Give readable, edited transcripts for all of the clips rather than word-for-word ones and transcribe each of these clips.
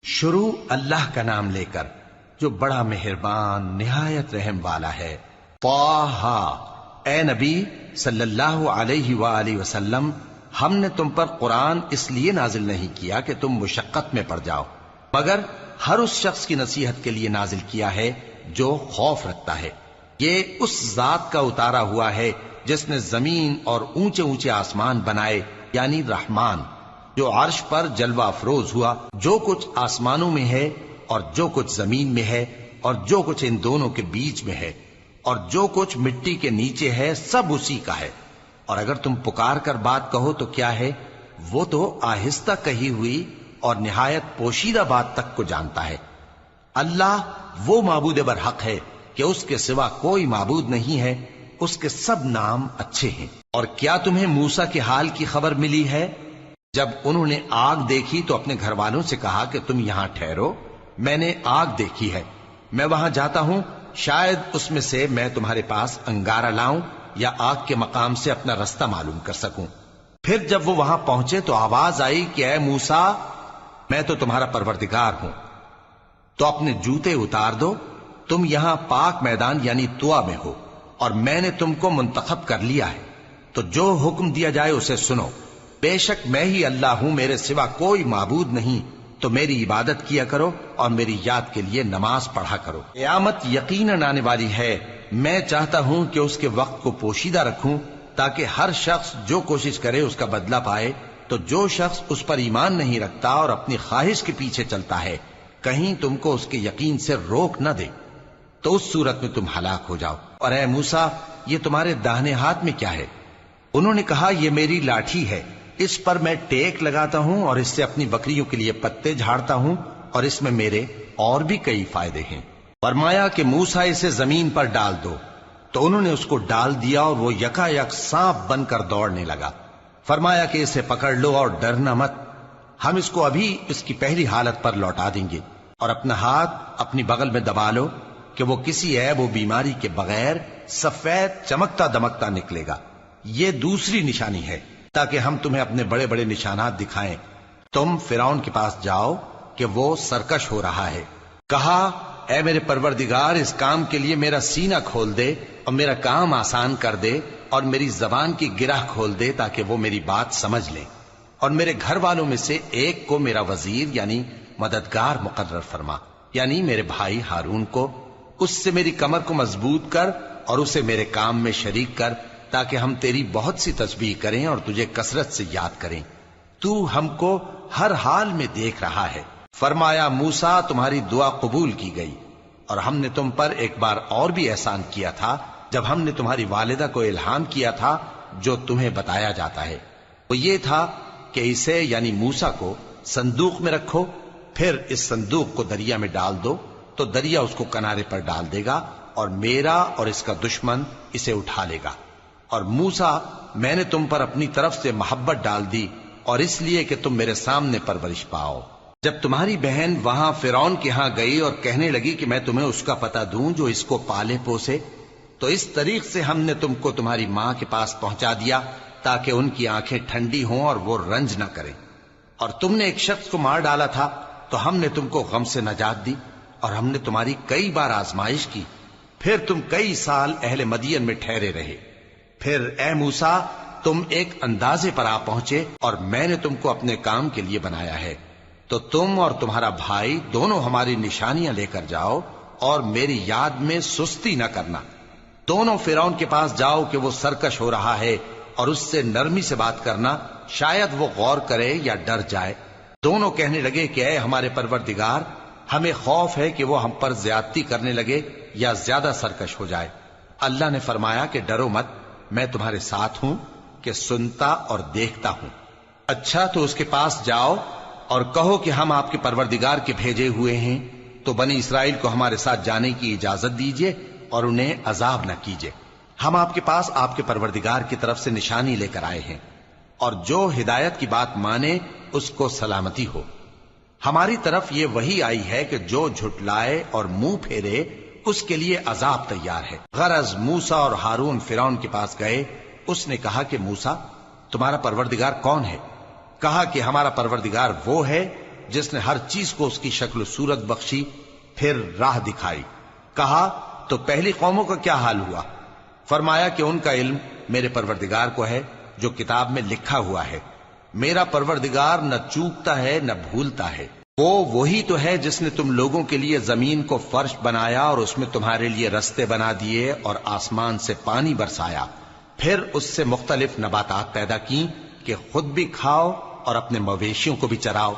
شروع اللہ کا نام لے کر جو بڑا مہربان نہایت رحم والا ہے۔ طٰہٰ، اے نبی صلی اللہ علیہ وآلہ وسلم، ہم نے تم پر قرآن اس لیے نازل نہیں کیا کہ تم مشقت میں پڑ جاؤ، مگر ہر اس شخص کی نصیحت کے لیے نازل کیا ہے جو خوف رکھتا ہے۔ یہ اس ذات کا اتارا ہوا ہے جس نے زمین اور اونچے اونچے آسمان بنائے، یعنی رحمان، جو عرش پر جلوہ افروز ہوا۔ جو کچھ آسمانوں میں ہے اور جو کچھ زمین میں ہے اور جو کچھ ان دونوں کے بیچ میں ہے اور جو کچھ مٹی کے نیچے ہے، سب اسی کا ہے۔ اور اگر تم پکار کر بات کہو تو کیا ہے، وہ تو آہستہ کہی ہوئی اور نہایت پوشیدہ بات تک کو جانتا ہے۔ اللہ وہ معبود برحق ہے کہ اس کے سوا کوئی معبود نہیں ہے، اس کے سب نام اچھے ہیں۔ اور کیا تمہیں موسیٰ کے حال کی خبر ملی ہے؟ جب انہوں نے آگ دیکھی تو اپنے گھر والوں سے کہا کہ تم یہاں ٹھہرو، میں نے آگ دیکھی ہے، میں وہاں جاتا ہوں، شاید اس میں سے میں تمہارے پاس انگارہ لاؤں یا آگ کے مقام سے اپنا رستہ معلوم کر سکوں۔ پھر جب وہ وہاں پہنچے تو آواز آئی کہ اے موسیٰ، میں تو تمہارا پروردگار ہوں، تو اپنے جوتے اتار دو، تم یہاں پاک میدان یعنی طویٰ میں ہو، اور میں نے تم کو منتخب کر لیا ہے، تو جو حکم دیا جائے اسے سنو۔ بے شک میں ہی اللہ ہوں، میرے سوا کوئی معبود نہیں، تو میری عبادت کیا کرو اور میری یاد کے لیے نماز پڑھا کرو۔ قیامت یقیناً آنے والی ہے، میں چاہتا ہوں کہ اس کے وقت کو پوشیدہ رکھوں تاکہ ہر شخص جو کوشش کرے اس کا بدلہ پائے۔ تو جو شخص اس پر ایمان نہیں رکھتا اور اپنی خواہش کے پیچھے چلتا ہے، کہیں تم کو اس کے یقین سے روک نہ دے، تو اس صورت میں تم ہلاک ہو جاؤ۔ اور اے موسیٰ، یہ تمہارے داہنے ہاتھ میں کیا ہے؟ انہوں نے کہا، یہ میری لاٹھی ہے، اس پر میں ٹیک لگاتا ہوں اور اس سے اپنی بکریوں کے لیے پتے جھاڑتا ہوں، اور اس میں میرے اور بھی کئی فائدے ہیں۔ فرمایا کہ موسیٰ اسے زمین پر ڈال دو، تو انہوں نے اس کو ڈال دیا اور وہ یکا یک سانپ بن کر دوڑنے لگا۔ فرمایا کہ اسے پکڑ لو اور ڈرنا مت، ہم اس کو ابھی اس کی پہلی حالت پر لوٹا دیں گے، اور اپنا ہاتھ اپنی بغل میں دبا لو کہ وہ کسی عیب و بیماری کے بغیر سفید چمکتا دمکتا نکلے گا۔ یہ دوسری نشانی ہے تاکہ ہم تمہیں اپنے بڑے بڑے نشانات دکھائیں۔ تم فرعون کے پاس جاؤ کہ وہ سرکش ہو رہا ہے۔ کہا، اے میرے پروردگار، اس کام کے لیے میرا سینہ کھول دے اور میرا کام آسان کر دے، اور میری زبان کی گرہ کھول دے تاکہ وہ میری بات سمجھ لیں، اور میرے گھر والوں میں سے ایک کو میرا وزیر یعنی مددگار مقرر فرما، یعنی میرے بھائی ہارون کو۔ اس سے میری کمر کو مضبوط کر اور اسے میرے کام میں شریک کر، تاکہ ہم تیری بہت سی تسبیح کریں اور تجھے کثرت سے یاد کریں، تو ہم کو ہر حال میں دیکھ رہا ہے۔ فرمایا، موسیٰ، تمہاری دعا قبول کی گئی، اور ہم نے تم پر ایک بار اور بھی احسان کیا تھا جب ہم نے تمہاری والدہ کو الہام کیا تھا جو تمہیں بتایا جاتا ہے۔ وہ یہ تھا کہ اسے یعنی موسیٰ کو صندوق میں رکھو، پھر اس صندوق کو دریا میں ڈال دو، تو دریا اس کو کنارے پر ڈال دے گا، اور میرا اور اس کا دشمن اسے اٹھا لے گا۔ اور موسیٰ، میں نے تم پر اپنی طرف سے محبت ڈال دی، اور اس لیے کہ تم میرے سامنے پرورش پاؤ۔ جب تمہاری بہن وہاں فرعون کے ہاں گئی اور کہنے لگی کہ میں تمہیں اس کا پتہ دوں جو اس کو پالے پوسے، تو اس طریق سے ہم نے تم کو تمہاری ماں کے پاس پہنچا دیا تاکہ ان کی آنکھیں ٹھنڈی ہوں اور وہ رنج نہ کریں۔ اور تم نے ایک شخص کو مار ڈالا تھا تو ہم نے تم کو غم سے نجات دی، اور ہم نے تمہاری کئی بار آزمائش کی، پھر تم کئی سال اہل مدین میں ٹھہرے رہے۔ پھر اے موسیٰ، تم ایک اندازے پر آ پہنچے اور میں نے تم کو اپنے کام کے لیے بنایا ہے، تو تم اور تمہارا بھائی دونوں ہماری نشانیاں لے کر جاؤ اور میری یاد میں سستی نہ کرنا۔ دونوں فرعون کے پاس جاؤ کہ وہ سرکش ہو رہا ہے، اور اس سے نرمی سے بات کرنا، شاید وہ غور کرے یا ڈر جائے۔ دونوں کہنے لگے کہ اے ہمارے پروردگار، ہمیں خوف ہے کہ وہ ہم پر زیادتی کرنے لگے یا زیادہ سرکش ہو جائے۔ اللہ نے فرمایا کہ ڈرو مت، میں تمہارے ساتھ ہوں کہ سنتا اور دیکھتا ہوں۔ اچھا، تو اس کے پاس جاؤ اور کہو کہ ہم آپ کے پروردگار کے بھیجے ہوئے ہیں، تو بنی اسرائیل کو ہمارے ساتھ جانے کی اجازت دیجیے اور انہیں عذاب نہ کیجیے۔ ہم آپ کے پاس آپ کے پروردگار کی طرف سے نشانی لے کر آئے ہیں، اور جو ہدایت کی بات مانے اس کو سلامتی ہو۔ ہماری طرف یہ وحی آئی ہے کہ جو جھٹلائے اور منہ پھیرے اس کے لیے عذاب تیار ہے۔ غرض موسیٰ اور ہارون فرعون کے پاس گئے، اس نے کہا کہ موسیٰ، تمہارا پروردگار کون ہے؟ کہا کہ ہمارا پروردگار وہ ہے جس نے ہر چیز کو اس کی شکل و صورت بخشی، پھر راہ دکھائی۔ کہا تو پہلی قوموں کا کیا حال ہوا؟ فرمایا کہ ان کا علم میرے پروردگار کو ہے جو کتاب میں لکھا ہوا ہے۔ میرا پروردگار نہ چوکتا ہے نہ بھولتا ہے۔ وہ وہی تو ہے جس نے تم لوگوں کے لیے زمین کو فرش بنایا اور اس میں تمہارے لیے رستے بنا دیے اور آسمان سے پانی برسایا، پھر اس سے مختلف نباتات پیدا کی کہ خود بھی کھاؤ اور اپنے مویشیوں کو بھی چراؤ۔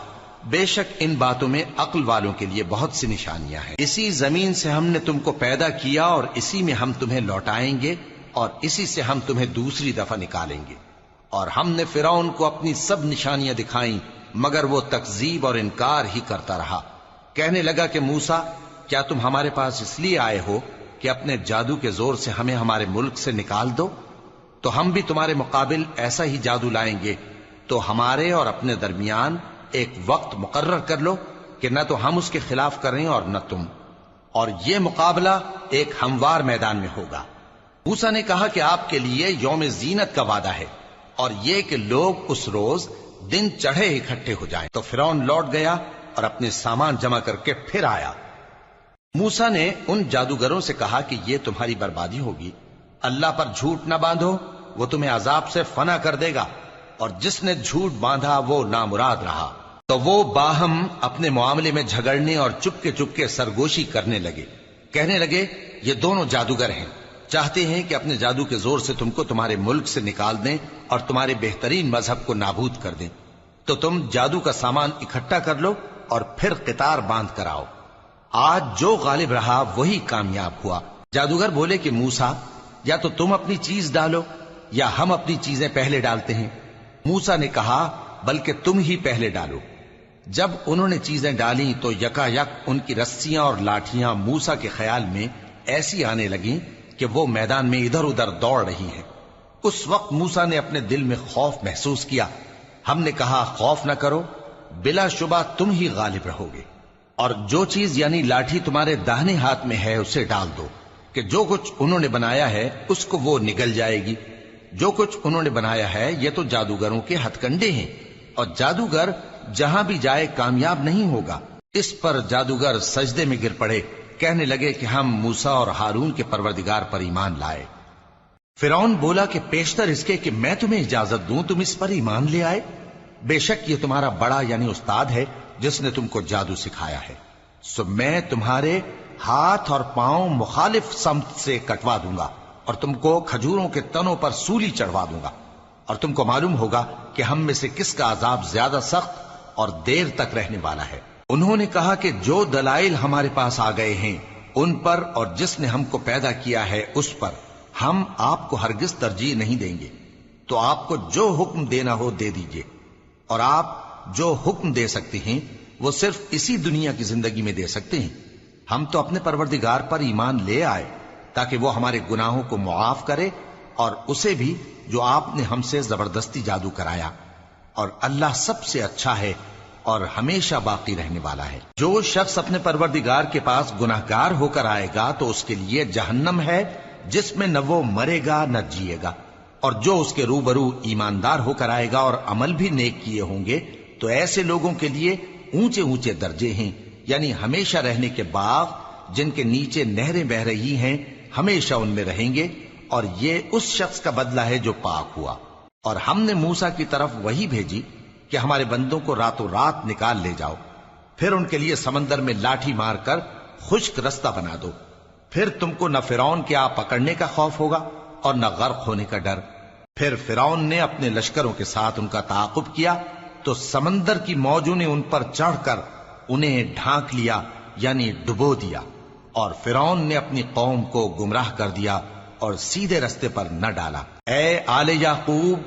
بے شک ان باتوں میں عقل والوں کے لیے بہت سی نشانیاں ہیں۔ اسی زمین سے ہم نے تم کو پیدا کیا اور اسی میں ہم تمہیں لوٹائیں گے اور اسی سے ہم تمہیں دوسری دفعہ نکالیں گے۔ اور ہم نے فرعون کو اپنی سب نشانیاں دکھائیں، مگر وہ تکذیب اور انکار ہی کرتا رہا۔ کہنے لگا کہ موسیٰ، کیا تم ہمارے پاس اس لیے آئے ہو کہ اپنے جادو کے زور سے ہمیں ہمارے ملک سے نکال دو؟ تو ہم بھی تمہارے مقابل ایسا ہی جادو لائیں گے، تو ہمارے اور اپنے درمیان ایک وقت مقرر کر لو کہ نہ تو ہم اس کے خلاف کریں اور نہ تم، اور یہ مقابلہ ایک ہموار میدان میں ہوگا۔ موسیٰ نے کہا کہ آپ کے لیے یوم زینت کا وعدہ ہے، اور یہ کہ لوگ اس روز دن چڑھے اکٹھے ہو جائیں۔ تو فرعون لوٹ گیا اور اپنے سامان جمع کر کے پھر آیا۔ موسیٰ نے ان جادوگروں سے کہا کہ یہ تمہاری بربادی ہوگی، اللہ پر جھوٹ نہ باندھو، وہ تمہیں عذاب سے فنا کر دے گا، اور جس نے جھوٹ باندھا وہ نامراد رہا۔ تو وہ باہم اپنے معاملے میں جھگڑنے اور چپکے سرگوشی کرنے لگے۔ کہنے لگے یہ دونوں جادوگر ہیں، چاہتے ہیں کہ اپنے جادو کے زور سے تم کو تمہارے ملک سے نکال دیں اور تمہارے بہترین مذہب کو نابود کر دیں۔ تو تم جادو کا سامان اکٹھا کر لو اور پھر قطار باندھ کر آؤ۔ آج جو غالب رہا وہی کامیاب ہوا۔ جادوگر بولے کہ موسیٰ، یا تو تم اپنی چیز ڈالو یا ہم اپنی چیزیں پہلے ڈالتے ہیں۔ موسیٰ نے کہا بلکہ تم ہی پہلے ڈالو۔ جب انہوں نے چیزیں ڈالیں تو یکا یک ان کی رسیاں اور لاٹھیاں موسیٰ کے خیال میں ایسی آنے لگیں کہ وہ میدان میں ادھر ادھر دوڑ رہی ہیں۔ اس وقت موسیٰ نے اپنے دل میں خوف محسوس کیا۔ ہم نے کہا خوف نہ کرو، بلا شبہ تم ہی غالب رہو گے، اور جو چیز یعنی لاٹھی تمہارے داہنے ہاتھ میں ہے اسے ڈال دو کہ جو کچھ انہوں نے بنایا ہے اس کو وہ نگل جائے گی۔ جو کچھ انہوں نے بنایا ہے یہ تو جادوگروں کے ہتھ کنڈے ہیں، اور جادوگر جہاں بھی جائے کامیاب نہیں ہوگا۔ اس پر جادوگر سجدے میں گر پڑے، کہنے لگے کہ ہم موسیٰ اور ہارون کے پروردگار پر ایمان لائے۔ فرعون بولا کہ پیشتر اس کے کہ میں تمہیں اجازت دوں تم اس پر ایمان لے آئے؟ بے شک یہ تمہارا بڑا یعنی استاد ہے جس نے تم کو جادو سکھایا ہے، سو میں تمہارے ہاتھ اور پاؤں مخالف سمت سے کٹوا دوں گا اور تم کو کھجوروں کے تنوں پر سولی چڑھوا دوں گا، اور تم کو معلوم ہوگا کہ ہم میں سے کس کا عذاب زیادہ سخت اور دیر تک رہنے والا ہے۔ انہوں نے کہا کہ جو دلائل ہمارے پاس آ گئے ہیں ان پر اور جس نے ہم کو پیدا کیا ہے اس پر ہم آپ کو ہرگز ترجیح نہیں دیں گے، تو آپ کو جو حکم دینا ہو دے دیجئے، اور آپ جو حکم دے سکتے ہیں وہ صرف اسی دنیا کی زندگی میں دے سکتے ہیں۔ ہم تو اپنے پروردگار پر ایمان لے آئے تاکہ وہ ہمارے گناہوں کو معاف کرے اور اسے بھی جو آپ نے ہم سے زبردستی جادو کرایا، اور اللہ سب سے اچھا ہے اور ہمیشہ باقی رہنے والا ہے۔ جو شخص اپنے پروردگار کے پاس گناہگار ہو کر آئے گا تو اس کے لیے جہنم ہے جس میں نہ وہ مرے گا نہ جیے گا، اور جو اس کے روبرو ایماندار ہو کر آئے گا اور عمل بھی نیک کیے ہوں گے تو ایسے لوگوں کے لیے اونچے اونچے درجے ہیں، یعنی ہمیشہ رہنے کے باغ جن کے نیچے نہریں بہ رہی ہیں، ہمیشہ ان میں رہیں گے، اور یہ اس شخص کا بدلہ ہے جو پاک ہوا۔ اور ہم نے موسیٰ کی طرف وہی بھیجی کہ ہمارے بندوں کو راتوں رات نکال لے جاؤ، پھر ان کے لیے سمندر میں لاٹھی مار کر خشک رستہ بنا دو، پھر تم کو نہ فرعون کے آ پکڑنے کا خوف ہوگا اور نہ غرق ہونے کا ڈر۔ پھر فرعون نے اپنے لشکروں کے ساتھ ان کا تعاقب کیا تو سمندر کی موجوں نے ان پر چڑھ کر انہیں ڈھانک لیا یعنی ڈبو دیا، اور فرعون نے اپنی قوم کو گمراہ کر دیا اور سیدھے رستے پر نہ ڈالا۔ اے آل یعقوب،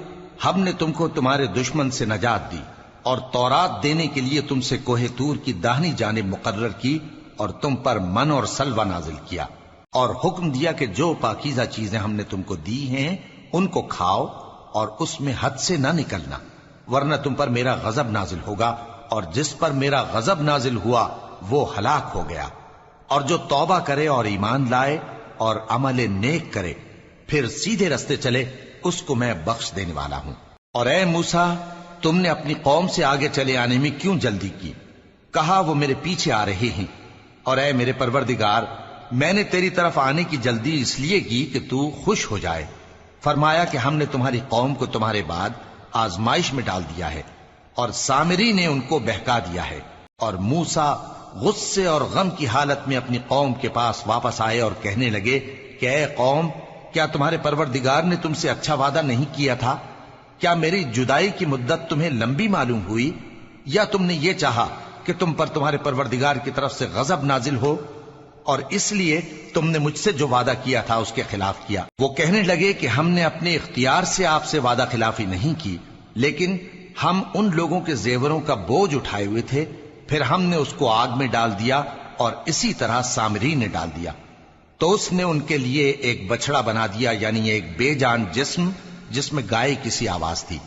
ہم نے تم کو تمہارے دشمن سے نجات دی اور تورات دینے کے لیے تم سے کوہ طور کی داہنی جانب مقرر کی، اور تم پر من اور سلوہ نازل کیا، اور حکم دیا کہ جو پاکیزہ چیزیں ہم نے تم کو دی ہیں ان کو کھاؤ اور اس میں حد سے نہ نکلنا، ورنہ تم پر میرا غضب نازل ہوگا، اور جس پر میرا غضب نازل ہوا وہ ہلاک ہو گیا۔ اور جو توبہ کرے اور ایمان لائے اور عمل نیک کرے پھر سیدھے رستے چلے اس کو میں بخش دینے والا ہوں۔ اور اے موسیٰ، تم نے اپنی قوم سے آگے چلے آنے میں کیوں جلدی کی؟ کہا وہ میرے پیچھے آ رہے ہیں، اور اے میرے پروردگار میں نے تیری طرف آنے کی جلدی اس لیے کی کہ تو خوش ہو جائے۔ فرمایا کہ ہم نے تمہاری قوم کو تمہارے بعد آزمائش میں ڈال دیا ہے، اور سامری نے ان کو بہکا دیا ہے۔ اور موسیٰ غصے اور غم کی حالت میں اپنی قوم کے پاس واپس آئے اور کہنے لگے کہ اے قوم، کیا تمہارے پروردگار نے تم سے اچھا وعدہ نہیں کیا تھا؟ کیا میری جدائی کی مدت تمہیں لمبی معلوم ہوئی، یا تم نے یہ چاہا کہ تم پر تمہارے پروردگار کی طرف سے غضب نازل ہو، اور اس لیے تم نے مجھ سے جو وعدہ کیا تھا اس کے خلاف کیا؟ وہ کہنے لگے کہ ہم نے اپنے اختیار سے آپ سے وعدہ خلافی نہیں کی، لیکن ہم ان لوگوں کے زیوروں کا بوجھ اٹھائے ہوئے تھے، پھر ہم نے اس کو آگ میں ڈال دیا، اور اسی طرح سامری نے ڈال دیا۔ تو اس نے ان کے لیے ایک بچڑا بنا دیا، یعنی ایک بے جان جسم جس میں گائے کسی آواز تھی۔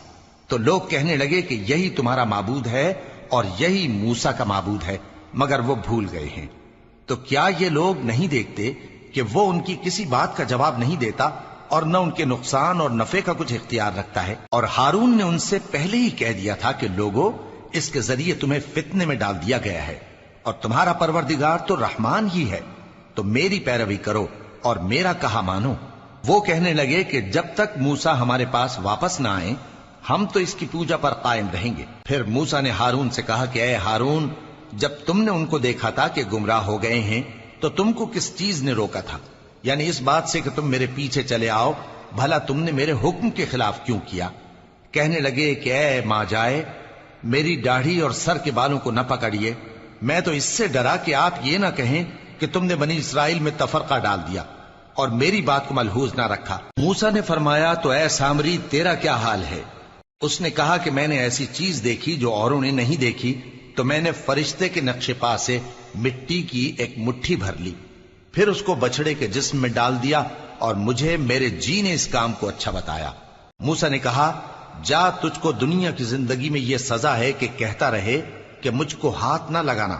تو لوگ کہنے لگے کہ یہی تمہارا معبود ہے اور یہی موسیٰ کا معبود ہے، مگر وہ بھول گئے ہیں۔ تو کیا یہ لوگ نہیں دیکھتے کہ وہ ان کی کسی بات کا جواب نہیں دیتا، اور نہ ان کے نقصان اور نفع کا کچھ اختیار رکھتا ہے؟ اور ہارون نے ان سے پہلے ہی کہہ دیا تھا کہ لوگوں، اس کے ذریعے تمہیں فتنے میں ڈال دیا گیا ہے، اور تمہارا پروردگار تو رحمان ہی ہے، تو میری پیروی کرو اور میرا کہا مانو۔ وہ کہنے لگے کہ جب تک موسیٰ ہمارے پاس واپس نہ آئیں ہم تو اس کی پوجا پر قائم رہیں گے۔ پھر موسیٰ نے ہارون سے کہا کہ اے ہارون، جب تم نے ان کو دیکھا تھا کہ گمراہ ہو گئے ہیں تو تم کو کس چیز نے روکا تھا؟ یعنی اس بات سے کہ تم میرے پیچھے چلے آؤ، بھلا تم نے میرے حکم کے خلاف کیوں کیا؟ کہنے لگے کہ اے ماں جائے، میری داڑھی اور سر کے بالوں کو نہ پکڑیے، میں تو اس سے ڈرا کہ آپ یہ نہ کہیں کہ تم نے بنی اسرائیل میں تفرقہ ڈال دیا اور میری بات کو ملحوظ نہ رکھا۔ موسیٰ نے فرمایا تو اے سامری تیرا کیا حال ہے؟ اس نے کہا کہ میں نے ایسی چیز دیکھی جو اوروں نے نہیں دیکھی، تو میں نے فرشتے کے نقش پا سے مٹی کی ایک مٹھی بھر لی، پھر اس کو بچڑے کے جسم میں ڈال دیا، اور مجھے میرے جی نے اس کام کو اچھا بتایا۔ موسیٰ نے کہا جا، تجھ کو دنیا کی زندگی میں یہ سزا ہے کہ کہتا رہے کہ مجھ کو ہاتھ نہ لگانا،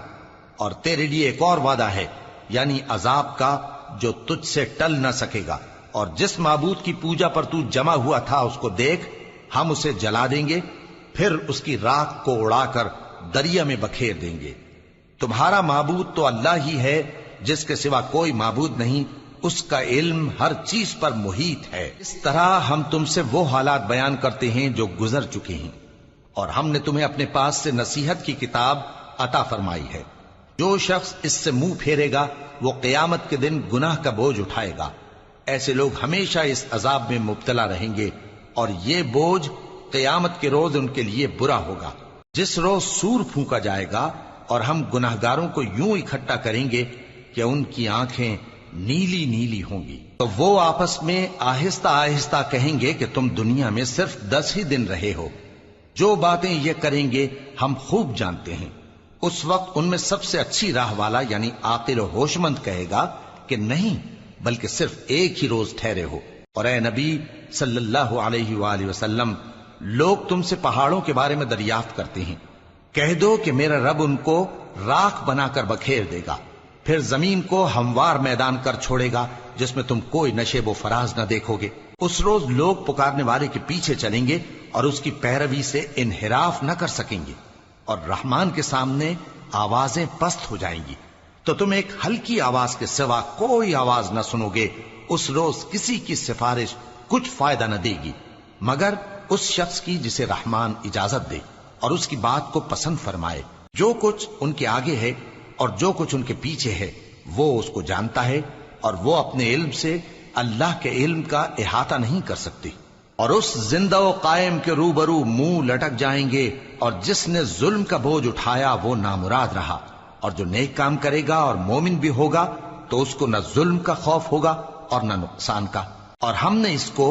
اور تیرے لیے ایک اور وعدہ ہے، یعنی عذاب کا جو تجھ سے ٹل نہ سکے گا، اور جس معبود کی پوجا پر تو جمع ہوا تھا اس کو دیکھ، ہم اسے جلا دیں گے، پھر اس کی راکھ کو اڑا کر دریا میں بکھیر دیں گے۔ تمہارا معبود تو اللہ ہی ہے، جس کے سوا کوئی معبود نہیں، اس کا علم ہر چیز پر محیط ہے۔ اس طرح ہم تم سے وہ حالات بیان کرتے ہیں جو گزر چکے ہیں، اور ہم نے تمہیں اپنے پاس سے نصیحت کی کتاب عطا فرمائی ہے۔ جو شخص اس سے منہ پھیرے گا وہ قیامت کے دن گناہ کا بوجھ اٹھائے گا۔ ایسے لوگ ہمیشہ اس عذاب میں مبتلا رہیں گے، اور یہ بوجھ قیامت کے روز ان کے لیے برا ہوگا، جس روز سور پھونکا جائے گا، اور ہم گناہگاروں کو یوں اکٹھا کریں گے کہ ان کی آنکھیں نیلی نیلی ہوں گی۔ تو وہ آپس میں آہستہ آہستہ کہیں گے کہ تم دنیا میں صرف 10 ہی دن رہے ہو، جو باتیں یہ کریں گے ہم خوب جانتے ہیں۔ اس وقت ان میں سب سے اچھی راہ والا یعنی عاقل و ہوش مند کہے گا کہ نہیں، بلکہ صرف ایک ہی روز ٹھہرے ہو۔ اور اے نبی صلی اللہ علیہ وآلہ وسلم، لوگ تم سے پہاڑوں کے بارے میں دریافت کرتے ہیں، کہہ دو کہ میرا رب ان کو راکھ بنا کر بکھیر دے گا، پھر زمین کو ہموار میدان کر چھوڑے گا جس میں تم کوئی نشیب و فراز نہ دیکھو گے۔ اس روز لوگ پکارنے والے کے پیچھے چلیں گے اور اس کی پیروی سے انحراف نہ کر سکیں گے، اور رحمان کے سامنے آوازیں پست ہو جائیں گی، تو تم ایک ہلکی آواز کے سوا کوئی آواز نہ سنو گے۔ اس روز کسی کی سفارش کچھ فائدہ نہ دے گی مگر اس شخص کی جسے رحمان اجازت دے اور اس کی بات کو پسند فرمائے۔ جو کچھ ان کے آگے ہے اور جو کچھ ان کے پیچھے ہے وہ اس کو جانتا ہے، اور وہ اپنے علم سے اللہ کے علم کا احاطہ نہیں کر سکتی۔ اور اس زندہ و قائم کے روبرو منہ لٹک جائیں گے، اور جس نے ظلم کا بوجھ اٹھایا وہ نامراد رہا، اور جو نیک کام کرے گا اور مومن بھی ہوگا تو اس کو نہ ظلم کا خوف ہوگا اور نہ نقصان کا۔ اور ہم نے اس کو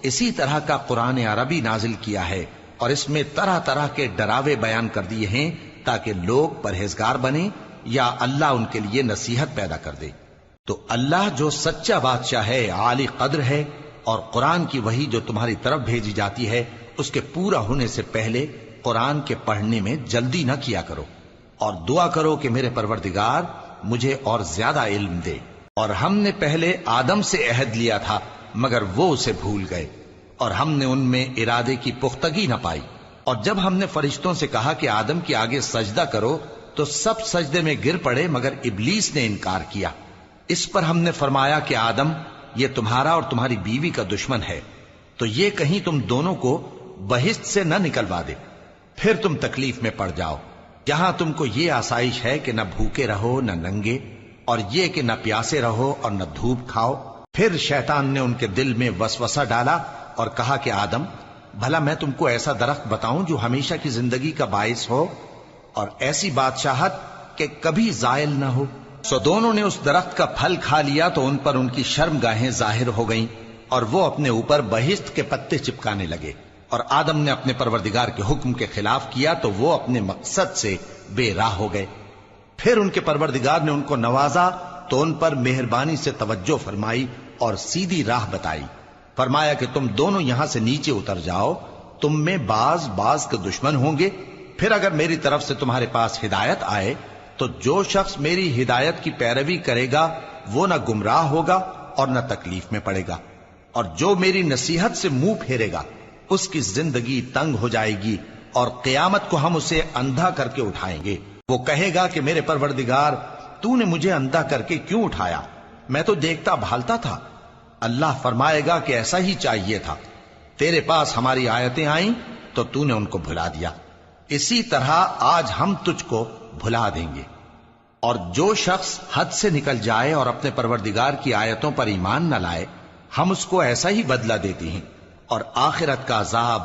اسی طرح کا قرآن عربی نازل کیا ہے، اور اس میں طرح طرح کے ڈراوے بیان کر دیے ہیں تاکہ لوگ پرہیزگار بنیں یا اللہ ان کے لیے نصیحت پیدا کر دے۔ تو اللہ جو سچا بادشاہ ہے، عالی قدر ہے، اور قرآن کی وحی جو تمہاری طرف بھیجی جاتی ہے اس کے پورا ہونے سے پہلے قرآن کے پڑھنے میں جلدی نہ کیا کرو، اور دعا کرو کہ میرے پروردگار مجھے اور زیادہ علم دے۔ اور ہم نے پہلے آدم سے عہد لیا تھا مگر وہ اسے بھول گئے، اور ہم نے ان میں ارادے کی پختگی نہ پائی۔ اور جب ہم نے فرشتوں سے کہا کہ آدم کے آگے سجدہ کرو تو سب سجدے میں گر پڑے مگر ابلیس نے انکار کیا۔ اس پر ہم نے فرمایا کہ آدم، یہ تمہارا اور تمہاری بیوی کا دشمن ہے، تو یہ کہیں تم دونوں کو بہشت سے نہ نکلوا دے، پھر تم تکلیف میں پڑ جاؤ، جہاں تم کو یہ آسائش ہے کہ نہ بھوکے رہو نہ ننگے، اور یہ کہ نہ پیاسے رہو اور نہ دھوپ کھاؤ۔ پھر شیطان نے ان کے دل میں وسوسہ ڈالا اور کہا کہ آدم، بھلا میں تم کو ایسا درخت بتاؤں جو ہمیشہ کی زندگی کا باعث ہو اور ایسی بادشاہت کہ کبھی زائل نہ ہو؟ سو دونوں نے اس درخت کا پھل کھا لیا تو ان پر ان کی شرم گاہیں ظاہر ہو گئیں اور وہ اپنے اوپر بہشت کے پتے چپکانے لگے، اور آدم نے اپنے پروردگار کے حکم کے خلاف کیا تو وہ اپنے مقصد سے بے راہ ہو گئے۔ پھر ان کے پروردگار نے ان کو نوازا تو ان پر مہربانی سے توجہ فرمائی اور سیدھی راہ بتائی۔ فرمایا کہ تم دونوں یہاں سے نیچے اتر جاؤ، تم میں بعض کے دشمن ہوں گے، پھر اگر میری طرف سے تمہارے پاس ہدایت آئے تو جو شخص میری ہدایت کی پیروی کرے گا وہ نہ گمراہ ہوگا اور نہ تکلیف میں پڑے گا، اور جو میری نصیحت سے منہ پھیرے گا اس کی زندگی تنگ ہو جائے گی، اور قیامت کو ہم اسے اندھا کر کے اٹھائیں گے۔ وہ کہے گا کہ میرے پروردگار، تو نے مجھے اندھا کر کے کیوں اٹھایا؟ میں تو دیکھتا بھالتا تھا۔ اللہ فرمائے گا کہ ایسا ہی چاہیے تھا، تیرے پاس ہماری آیتیں آئیں تو تو نے ان کو بھلا دیا، اسی طرح آج ہم تجھ کو بھلا دیں گے۔ اور جو شخص حد سے نکل جائے اور اپنے پروردگار کی آیتوں پر ایمان نہ لائے، ہم اس کو ایسا ہی بدلہ دیتے ہیں، اور آخرت کا عذاب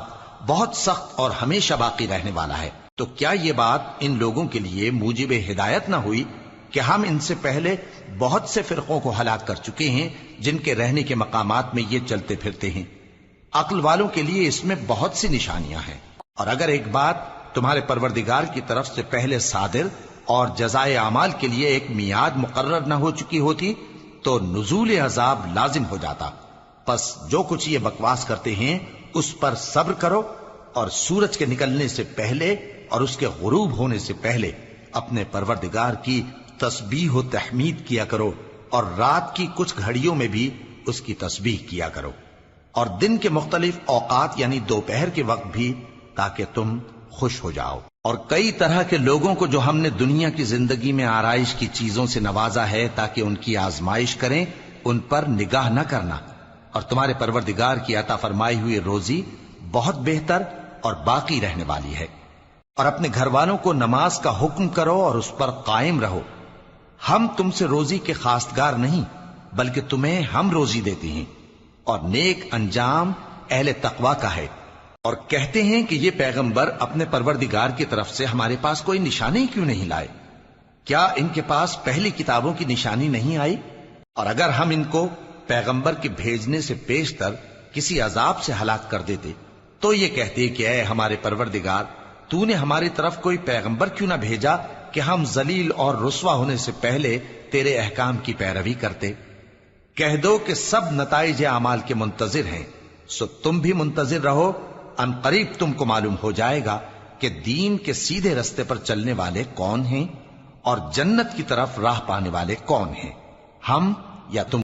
بہت سخت اور ہمیشہ باقی رہنے والا ہے۔ تو کیا یہ بات ان لوگوں کے لیے موجب ہدایت نہ ہوئی کہ ہم ان سے پہلے بہت سے فرقوں کو ہلاک کر چکے ہیں جن کے رہنے کے مقامات میں یہ چلتے پھرتے ہیں؟ عقل والوں کے لیے اس میں بہت سی نشانیاں ہیں، اور اگر ایک بات تمہارے پروردگار کی طرف سے پہلے صادر اور جزائے اعمال کے لیے ایک میعاد مقرر نہ ہو چکی ہوتی تو نزول عذاب لازم ہو جاتا۔ پس جو کچھ یہ بکواس کرتے ہیں اس پر صبر کرو، اور سورج کے نکلنے سے پہلے اور اس کے غروب ہونے سے پہلے اپنے پروردگار کی تسبیح و تحمید کیا کرو، اور رات کی کچھ گھڑیوں میں بھی اس کی تسبیح کیا کرو، اور دن کے مختلف اوقات یعنی دوپہر کے وقت بھی، تاکہ تم خوش ہو جاؤ۔ اور کئی طرح کے لوگوں کو جو ہم نے دنیا کی زندگی میں آرائش کی چیزوں سے نوازا ہے تاکہ ان کی آزمائش کریں، ان پر نگاہ نہ کرنا، اور تمہارے پروردگار کی عطا فرمائی ہوئی روزی بہت بہتر اور باقی رہنے والی ہے۔ اور اپنے گھر والوں کو نماز کا حکم کرو اور اس پر قائم رہو۔ ہم تم سے روزی کے خواستگار نہیں، بلکہ تمہیں ہم روزی دیتے ہیں، اور نیک انجام اہل تقوی کا ہے۔ اور کہتے ہیں کہ یہ پیغمبر اپنے پروردگار کی طرف سے ہمارے پاس کوئی نشانی کیوں نہیں لائے؟ کیا ان کے پاس پہلی کتابوں کی نشانی نہیں آئی؟ اور اگر ہم ان کو پیغمبر کے بھیجنے سے پیشتر کسی عذاب سے ہلاک کر دیتے تو یہ کہتے کہ اے ہمارے پروردگار، تو نے ہماری طرف کوئی پیغمبر کیوں نہ بھیجا کہ ہم ذلیل اور رسوا ہونے سے پہلے تیرے احکام کی پیروی کرتے۔ کہہ دو کہ سب نتائج اعمال کے منتظر ہیں، سو تم بھی منتظر رہو، ان قریب تم کو معلوم ہو جائے گا کہ دین کے سیدھے رستے پر چلنے والے کون ہیں اور جنت کی طرف راہ پانے والے کون ہیں، ہم یا تم۔